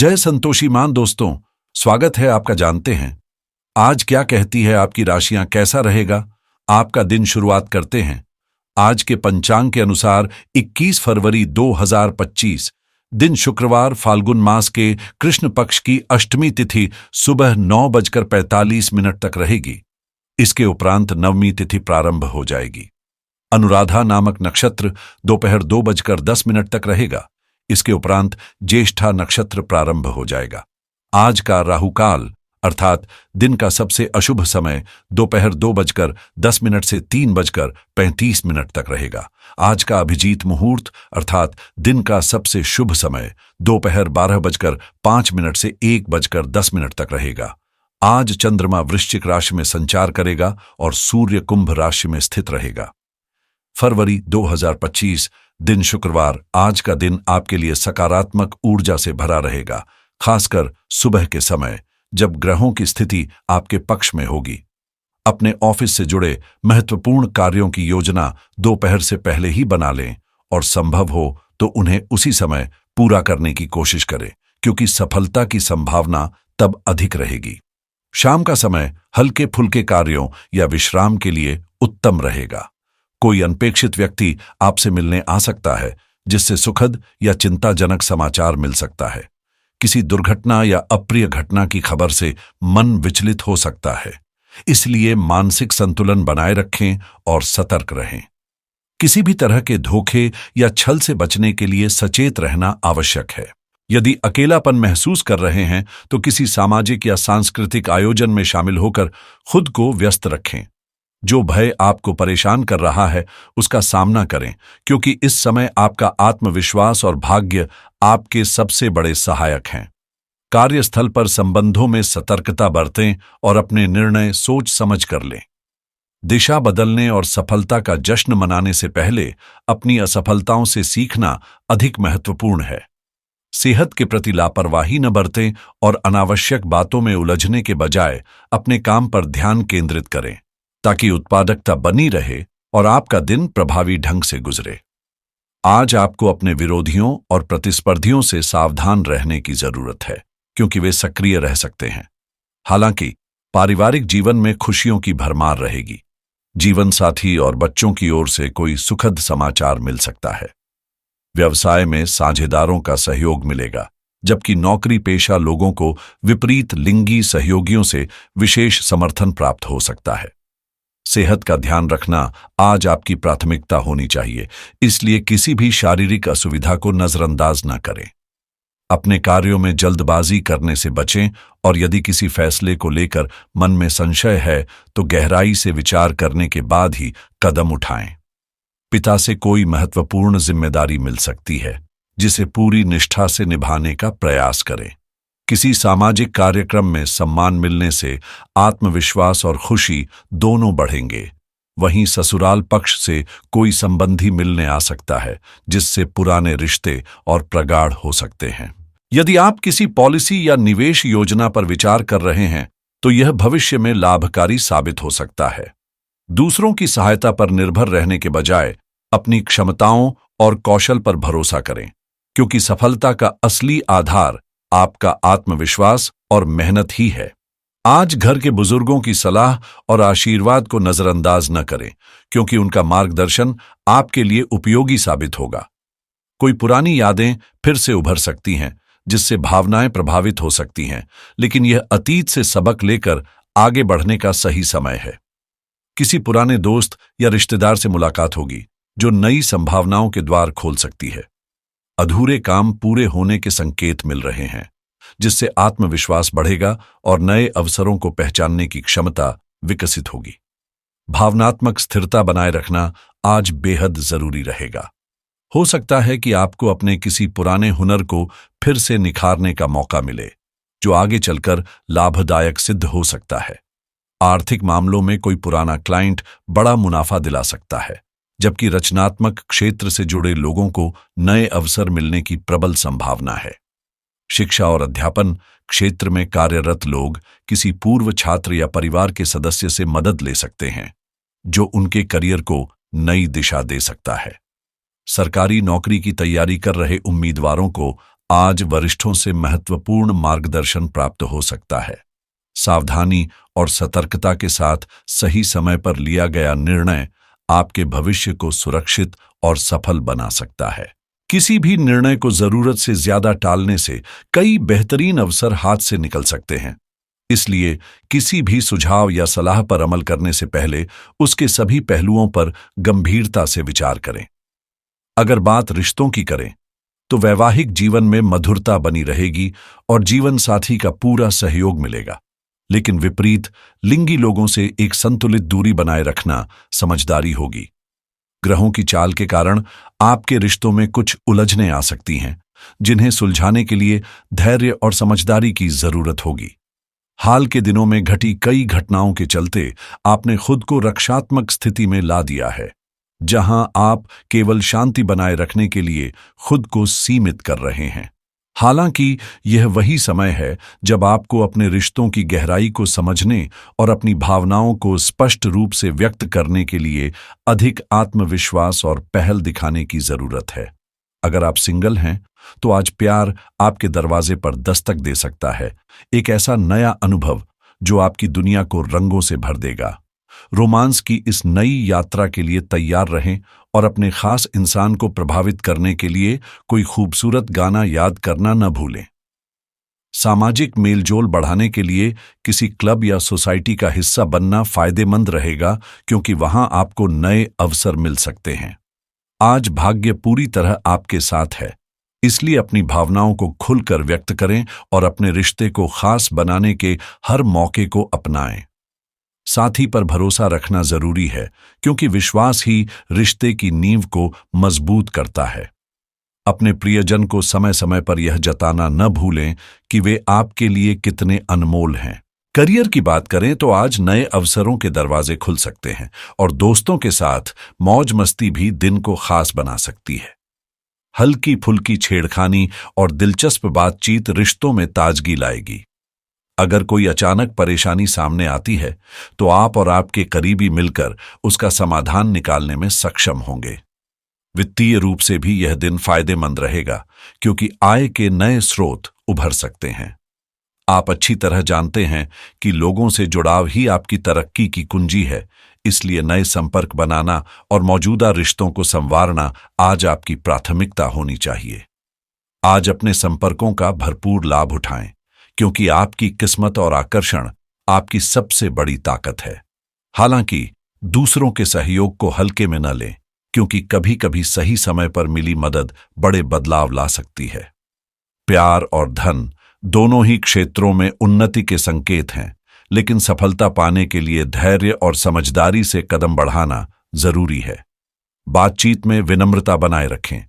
जय संतोषीमान दोस्तों, स्वागत है आपका। जानते हैं आज क्या कहती है आपकी राशियां, कैसा रहेगा आपका दिन। शुरुआत करते हैं आज के पंचांग के अनुसार 21 फरवरी 2025 दिन शुक्रवार, फाल्गुन मास के कृष्ण पक्ष की अष्टमी तिथि सुबह 9:45 तक रहेगी। इसके उपरांत नवमी तिथि प्रारंभ हो जाएगी। अनुराधा नामक नक्षत्र दोपहर 2:10 तक रहेगा। इसके उपरांत ज्येष्ठा नक्षत्र प्रारंभ हो जाएगा। आज का राहुकाल अर्थात दिन का सबसे अशुभ समय दोपहर 2:10 से 3:35 तक रहेगा। आज का अभिजीत मुहूर्त अर्थात दिन का सबसे शुभ समय दोपहर 12:05 से 1:10 तक रहेगा। आज चंद्रमा वृश्चिक राशि में संचार करेगा और सूर्य कुंभ राशि में स्थित रहेगा। फरवरी 2025 दिन शुक्रवार, आज का दिन आपके लिए सकारात्मक ऊर्जा से भरा रहेगा, खासकर सुबह के समय जब ग्रहों की स्थिति आपके पक्ष में होगी। अपने ऑफिस से जुड़े महत्वपूर्ण कार्यों की योजना दोपहर से पहले ही बना लें और संभव हो तो उन्हें उसी समय पूरा करने की कोशिश करें, क्योंकि सफलता की संभावना तब अधिक रहेगी। शाम का समय हल्के फुल्के कार्यों या विश्राम के लिए उत्तम रहेगा। कोई अनपेक्षित व्यक्ति आपसे मिलने आ सकता है, जिससे सुखद या चिंताजनक समाचार मिल सकता है। किसी दुर्घटना या अप्रिय घटना की खबर से मन विचलित हो सकता है, इसलिए मानसिक संतुलन बनाए रखें और सतर्क रहें। किसी भी तरह के धोखे या छल से बचने के लिए सचेत रहना आवश्यक है। यदि अकेलापन महसूस कर रहे हैं तो किसी सामाजिक या सांस्कृतिक आयोजन में शामिल होकर खुद को व्यस्त रखें। जो भय आपको परेशान कर रहा है उसका सामना करें, क्योंकि इस समय आपका आत्मविश्वास और भाग्य आपके सबसे बड़े सहायक हैं। कार्यस्थल पर संबंधों में सतर्कता बरतें और अपने निर्णय सोच समझ कर लें। दिशा बदलने और सफलता का जश्न मनाने से पहले अपनी असफलताओं से सीखना अधिक महत्वपूर्ण है। सेहत के प्रति लापरवाही न बरतें और अनावश्यक बातों में उलझने के बजाय अपने काम पर ध्यान केंद्रित करें, ताकि उत्पादकता बनी रहे और आपका दिन प्रभावी ढंग से गुजरे। आज आपको अपने विरोधियों और प्रतिस्पर्धियों से सावधान रहने की जरूरत है, क्योंकि वे सक्रिय रह सकते हैं। हालांकि पारिवारिक जीवन में खुशियों की भरमार रहेगी। जीवन साथी और बच्चों की ओर से कोई सुखद समाचार मिल सकता है। व्यवसाय में साझेदारों का सहयोग मिलेगा, जबकि नौकरी पेशा लोगों को विपरीत लिंगी सहयोगियों से विशेष समर्थन प्राप्त हो सकता है। सेहत का ध्यान रखना आज आपकी प्राथमिकता होनी चाहिए, इसलिए किसी भी शारीरिक असुविधा को नजरअंदाज न करें। अपने कार्यों में जल्दबाजी करने से बचें और यदि किसी फैसले को लेकर मन में संशय है तो गहराई से विचार करने के बाद ही कदम उठाएं। पिता से कोई महत्वपूर्ण जिम्मेदारी मिल सकती है, जिसे पूरी निष्ठा से निभाने का प्रयास करें। किसी सामाजिक कार्यक्रम में सम्मान मिलने से आत्मविश्वास और खुशी दोनों बढ़ेंगे। वहीं ससुराल पक्ष से कोई संबंधी मिलने आ सकता है, जिससे पुराने रिश्ते और प्रगाढ़ हो सकते हैं। यदि आप किसी पॉलिसी या निवेश योजना पर विचार कर रहे हैं तो यह भविष्य में लाभकारी साबित हो सकता है। दूसरों की सहायता पर निर्भर रहने के बजाय अपनी क्षमताओं और कौशल पर भरोसा करें, क्योंकि सफलता का असली आधार आपका आत्मविश्वास और मेहनत ही है। आज घर के बुजुर्गों की सलाह और आशीर्वाद को नजरअंदाज न करें, क्योंकि उनका मार्गदर्शन आपके लिए उपयोगी साबित होगा। कोई पुरानी यादें फिर से उभर सकती हैं, जिससे भावनाएं प्रभावित हो सकती हैं, लेकिन यह अतीत से सबक लेकर आगे बढ़ने का सही समय है। किसी पुराने दोस्त या रिश्तेदार से मुलाकात होगी, जो नई संभावनाओं के द्वार खोल सकती है। अधूरे काम पूरे होने के संकेत मिल रहे हैं, जिससे आत्मविश्वास बढ़ेगा और नए अवसरों को पहचानने की क्षमता विकसित होगी। भावनात्मक स्थिरता बनाए रखना आज बेहद जरूरी रहेगा। हो सकता है कि आपको अपने किसी पुराने हुनर को फिर से निखारने का मौका मिले, जो आगे चलकर लाभदायक सिद्ध हो सकता है। आर्थिक मामलों में कोई पुराना क्लाइंट बड़ा मुनाफा दिला सकता है, जबकि रचनात्मक क्षेत्र से जुड़े लोगों को नए अवसर मिलने की प्रबल संभावना है। शिक्षा और अध्यापन क्षेत्र में कार्यरत लोग किसी पूर्व छात्र या परिवार के सदस्य से मदद ले सकते हैं, जो उनके करियर को नई दिशा दे सकता है। सरकारी नौकरी की तैयारी कर रहे उम्मीदवारों को आज वरिष्ठों से महत्वपूर्ण मार्गदर्शन प्राप्त हो सकता है। सावधानी और सतर्कता के साथ सही समय पर लिया गया निर्णय आपके भविष्य को सुरक्षित और सफल बना सकता है। किसी भी निर्णय को जरूरत से ज्यादा टालने से कई बेहतरीन अवसर हाथ से निकल सकते हैं। इसलिए किसी भी सुझाव या सलाह पर अमल करने से पहले उसके सभी पहलुओं पर गंभीरता से विचार करें। अगर बात रिश्तों की करें तो वैवाहिक जीवन में मधुरता बनी रहेगी और जीवन साथी का पूरा सहयोग मिलेगा। लेकिन विपरीत लिंगी लोगों से एक संतुलित दूरी बनाए रखना समझदारी होगी। ग्रहों की चाल के कारण आपके रिश्तों में कुछ उलझनें आ सकती हैं, जिन्हें सुलझाने के लिए धैर्य और समझदारी की जरूरत होगी। हाल के दिनों में घटी कई घटनाओं के चलते आपने खुद को रक्षात्मक स्थिति में ला दिया है, जहां आप केवल शांति बनाए रखने के लिए खुद को सीमित कर रहे हैं। हालांकि यह वही समय है जब आपको अपने रिश्तों की गहराई को समझने और अपनी भावनाओं को स्पष्ट रूप से व्यक्त करने के लिए अधिक आत्मविश्वास और पहल दिखाने की जरूरत है। अगर आप सिंगल हैं तो आज प्यार आपके दरवाजे पर दस्तक दे सकता है, एक ऐसा नया अनुभव जो आपकी दुनिया को रंगों से भर देगा। रोमांस की इस नई यात्रा के लिए तैयार रहें और अपने खास इंसान को प्रभावित करने के लिए कोई खूबसूरत गाना याद करना न भूलें। सामाजिक मेलजोल बढ़ाने के लिए किसी क्लब या सोसाइटी का हिस्सा बनना फायदेमंद रहेगा, क्योंकि वहां आपको नए अवसर मिल सकते हैं। आज भाग्य पूरी तरह आपके साथ है, इसलिए अपनी भावनाओं को खुलकर व्यक्त करें और अपने रिश्ते को खास बनाने के हर मौके को अपनाएं। साथी पर भरोसा रखना जरूरी है, क्योंकि विश्वास ही रिश्ते की नींव को मजबूत करता है। अपने प्रियजन को समय समय पर यह जताना न भूलें कि वे आपके लिए कितने अनमोल हैं। करियर की बात करें तो आज नए अवसरों के दरवाजे खुल सकते हैं और दोस्तों के साथ मौज मस्ती भी दिन को खास बना सकती है। हल्की फुल्की छेड़खानी और दिलचस्प बातचीत रिश्तों में ताजगी लाएगी। अगर कोई अचानक परेशानी सामने आती है तो आप और आपके करीबी मिलकर उसका समाधान निकालने में सक्षम होंगे। वित्तीय रूप से भी यह दिन फायदेमंद रहेगा, क्योंकि आय के नए स्रोत उभर सकते हैं। आप अच्छी तरह जानते हैं कि लोगों से जुड़ाव ही आपकी तरक्की की कुंजी है, इसलिए नए संपर्क बनाना और मौजूदा रिश्तों को संवारना आज आपकी प्राथमिकता होनी चाहिए। आज अपने संपर्कों का भरपूर लाभ उठाएं, क्योंकि आपकी किस्मत और आकर्षण आपकी सबसे बड़ी ताकत है। हालांकि दूसरों के सहयोग को हल्के में न लें, क्योंकि कभी कभी सही समय पर मिली मदद बड़े बदलाव ला सकती है। प्यार और धन दोनों ही क्षेत्रों में उन्नति के संकेत हैं, लेकिन सफलता पाने के लिए धैर्य और समझदारी से कदम बढ़ाना जरूरी है। बातचीत में विनम्रता बनाए रखें,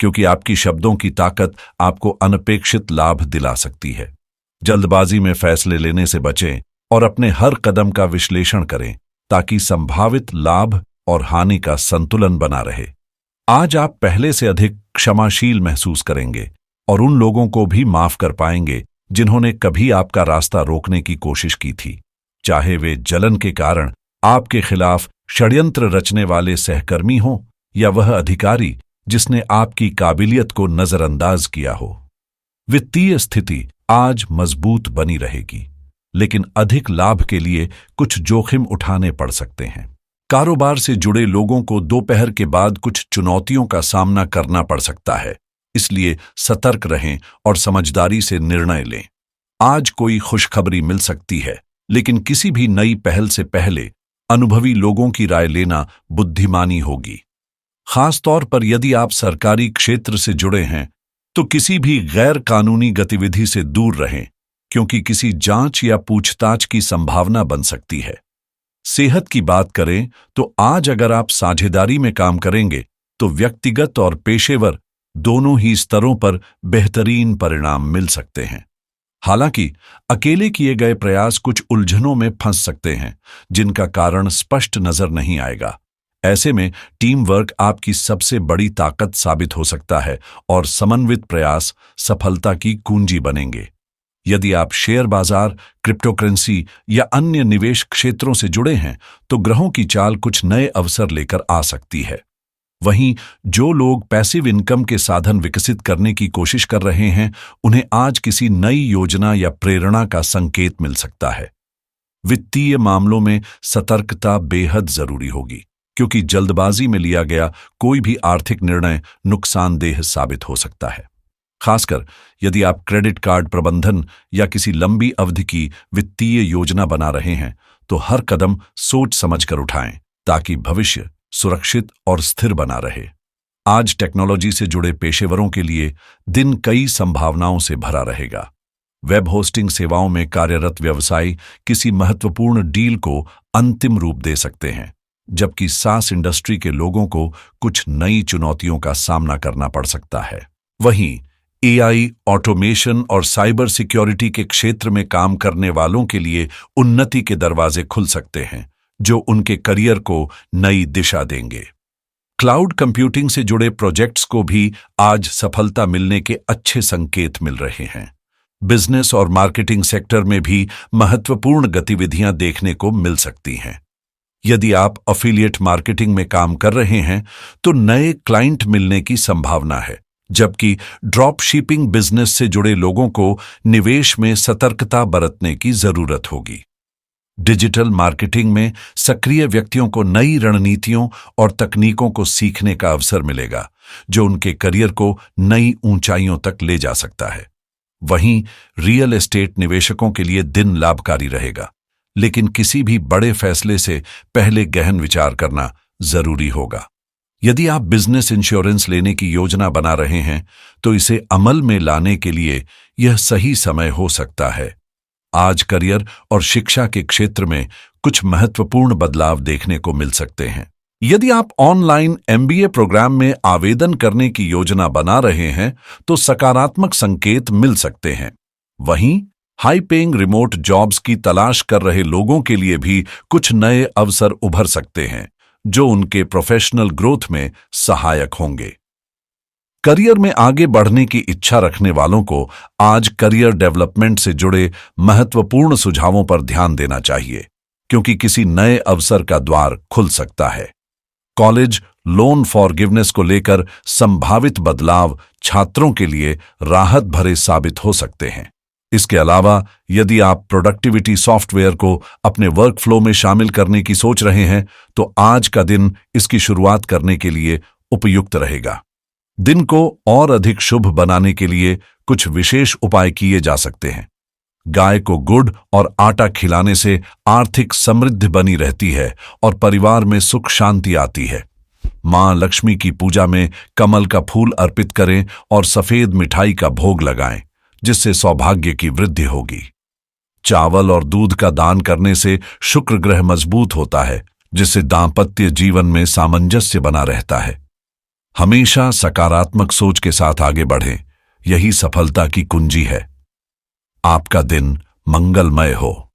क्योंकि आपकी शब्दों की ताकत आपको अनपेक्षित लाभ दिला सकती है। जल्दबाजी में फैसले लेने से बचें और अपने हर कदम का विश्लेषण करें, ताकि संभावित लाभ और हानि का संतुलन बना रहे। आज आप पहले से अधिक क्षमाशील महसूस करेंगे और उन लोगों को भी माफ कर पाएंगे जिन्होंने कभी आपका रास्ता रोकने की कोशिश की थी, चाहे वे जलन के कारण आपके खिलाफ षड्यंत्र रचने वाले सहकर्मी हों या वह अधिकारी जिसने आपकी काबिलियत को नजरअंदाज किया हो। वित्तीय स्थिति आज मजबूत बनी रहेगी, लेकिन अधिक लाभ के लिए कुछ जोखिम उठाने पड़ सकते हैं। कारोबार से जुड़े लोगों को दोपहर के बाद कुछ चुनौतियों का सामना करना पड़ सकता है, इसलिए सतर्क रहें और समझदारी से निर्णय लें। आज कोई खुशखबरी मिल सकती है, लेकिन किसी भी नई पहल से पहले अनुभवी लोगों की राय लेना बुद्धिमानी होगी। खास तौर पर यदि आप सरकारी क्षेत्र से जुड़े हैं तो किसी भी गैर कानूनी गतिविधि से दूर रहें, क्योंकि किसी जांच या पूछताछ की संभावना बन सकती है। सेहत की बात करें तो आज अगर आप साझेदारी में काम करेंगे तो व्यक्तिगत और पेशेवर दोनों ही स्तरों पर बेहतरीन परिणाम मिल सकते हैं। हालांकि अकेले किए गए प्रयास कुछ उलझनों में फंस सकते हैं, जिनका कारण स्पष्ट नजर नहीं आएगा। ऐसे में टीम वर्क आपकी सबसे बड़ी ताकत साबित हो सकता है और समन्वित प्रयास सफलता की कुंजी बनेंगे। यदि आप शेयर बाजार, क्रिप्टोकरेंसी या अन्य निवेश क्षेत्रों से जुड़े हैं तो ग्रहों की चाल कुछ नए अवसर लेकर आ सकती है। वहीं जो लोग पैसिव इनकम के साधन विकसित करने की कोशिश कर रहे हैं, उन्हें आज किसी नई योजना या प्रेरणा का संकेत मिल सकता है। वित्तीय मामलों में सतर्कता बेहद जरूरी होगी, क्योंकि जल्दबाजी में लिया गया कोई भी आर्थिक निर्णय नुकसानदेह साबित हो सकता है। खासकर यदि आप क्रेडिट कार्ड प्रबंधन या किसी लंबी अवधि की वित्तीय योजना बना रहे हैं, तो हर कदम सोच समझकर उठाएं, ताकि भविष्य सुरक्षित और स्थिर बना रहे। आज टेक्नोलॉजी से जुड़े पेशेवरों के लिए दिन कई संभावनाओं से भरा रहेगा। वेब होस्टिंग सेवाओं में कार्यरत व्यवसायी किसी महत्वपूर्ण डील को अंतिम रूप दे सकते हैं, जबकि सास इंडस्ट्री के लोगों को कुछ नई चुनौतियों का सामना करना पड़ सकता है। वहीं एआई, ऑटोमेशन और साइबर सिक्योरिटी के क्षेत्र में काम करने वालों के लिए उन्नति के दरवाजे खुल सकते हैं, जो उनके करियर को नई दिशा देंगे। क्लाउड कंप्यूटिंग से जुड़े प्रोजेक्ट्स को भी आज सफलता मिलने के अच्छे संकेत मिल रहे हैं। बिजनेस और मार्केटिंग सेक्टर में भी महत्वपूर्ण गतिविधियां देखने को मिल सकती हैं। यदि आप एफिलिएट मार्केटिंग में काम कर रहे हैं, तो नए क्लाइंट मिलने की संभावना है, जबकि ड्रॉप शिपिंग बिजनेस से जुड़े लोगों को निवेश में सतर्कता बरतने की जरूरत होगी। डिजिटल मार्केटिंग में सक्रिय व्यक्तियों को नई रणनीतियों और तकनीकों को सीखने का अवसर मिलेगा, जो उनके करियर को नई ऊंचाइयों तक ले जा सकता है। वहीं रियल एस्टेट निवेशकों के लिए दिन लाभकारी रहेगा, लेकिन किसी भी बड़े फैसले से पहले गहन विचार करना जरूरी होगा। यदि आप बिजनेस इंश्योरेंस लेने की योजना बना रहे हैं, तो इसे अमल में लाने के लिए यह सही समय हो सकता है। आज करियर और शिक्षा के क्षेत्र में कुछ महत्वपूर्ण बदलाव देखने को मिल सकते हैं। यदि आप ऑनलाइन एमबीए प्रोग्राम में आवेदन करने की योजना बना रहे हैं, तो सकारात्मक संकेत मिल सकते हैं। वहीं हाई पेइंग रिमोट जॉब्स की तलाश कर रहे लोगों के लिए भी कुछ नए अवसर उभर सकते हैं, जो उनके प्रोफेशनल ग्रोथ में सहायक होंगे। करियर में आगे बढ़ने की इच्छा रखने वालों को आज करियर डेवलपमेंट से जुड़े महत्वपूर्ण सुझावों पर ध्यान देना चाहिए, क्योंकि किसी नए अवसर का द्वार खुल सकता है। कॉलेज लोन फॉरगिवनेस को लेकर संभावित बदलाव छात्रों के लिए राहत भरे साबित हो सकते हैं। इसके अलावा यदि आप प्रोडक्टिविटी सॉफ्टवेयर को अपने वर्कफ्लो में शामिल करने की सोच रहे हैं, तो आज का दिन इसकी शुरुआत करने के लिए उपयुक्त रहेगा। दिन को और अधिक शुभ बनाने के लिए कुछ विशेष उपाय किए जा सकते हैं। गाय को गुड़ और आटा खिलाने से आर्थिक समृद्धि बनी रहती है और परिवार में सुख शांति आती है। मां लक्ष्मी की पूजा में कमल का फूल अर्पित करें और सफेद मिठाई का भोग लगाएं, जिससे सौभाग्य की वृद्धि होगी। चावल और दूध का दान करने से शुक्र ग्रह मजबूत होता है, जिससे दांपत्य जीवन में सामंजस्य बना रहता है। हमेशा सकारात्मक सोच के साथ आगे बढ़ें, यही सफलता की कुंजी है। आपका दिन मंगलमय हो।